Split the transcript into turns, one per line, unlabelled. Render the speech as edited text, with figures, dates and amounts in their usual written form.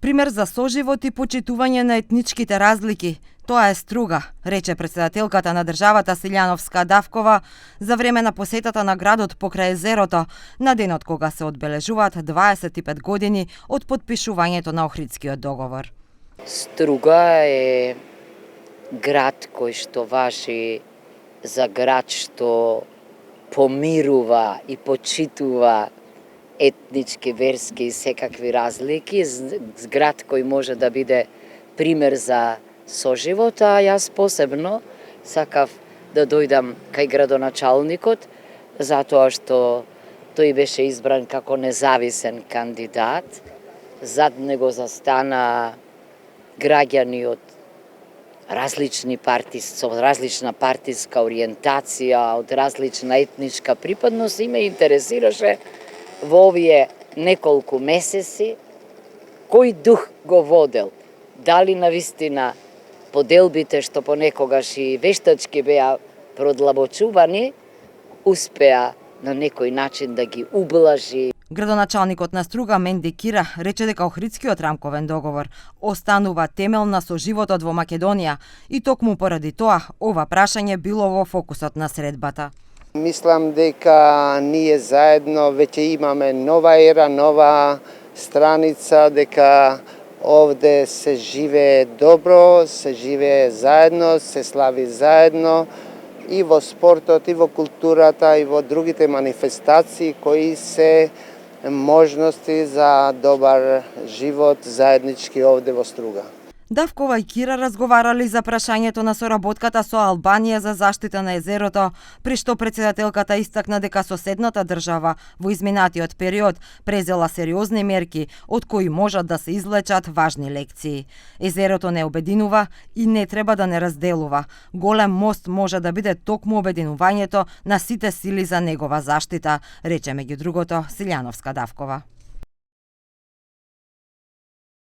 Пример за соживот и почитување на етничките разлики. Тоа е Струга, рече претседателката на државата Силјановска Давкова за време на посетата на градот покрај езерото, на денот кога се одбележуваат 25 години од потпишувањето на Охридскиот договор.
Струга е град кој што важи за град што помирува и почитува етнички, верски и секакви разлики, град кој може да биде пример за соживот, а јас посебно сакав да дојдам кај градоначалникот, затоа што тој беше избран како независен кандидат. Зад него застана граѓани од различни партии, со различна партиска ориентација, од различна етничка припадност и ме интересираше во овие неколку месеци кој дух го водел. Дали навистина поделбите што понекогаш и вештачки беа продлабочувани, успеа на некој начин да ги ублажи.
Градоначалникот на Струга Менди Кира рече дека Охридскиот рамковен договор останува темел на соживотот во Македонија и токму поради тоа ова прашање било во фокусот на средбата.
Мислам дека ние заедно веќе имаме нова ера, нова страница, дека овде се живее добро, се живее заедно, се слави заедно и во спортот, и во културата, и во другите манифестации кои се можности за добар живот заеднички овде во Струга.
Давкова и Кира разговарали за прашањето на соработката со Албанија за заштита на езерото, при што претседателката истакна дека соседната држава во изминатиот период презела сериозни мерки од кои можат да се извлечат важни лекции. Езерото не обединува и не треба да не разделува. Голем мост може да биде токму обединувањето на сите сили за негова заштита, рече меѓу другото Силјановска Давкова.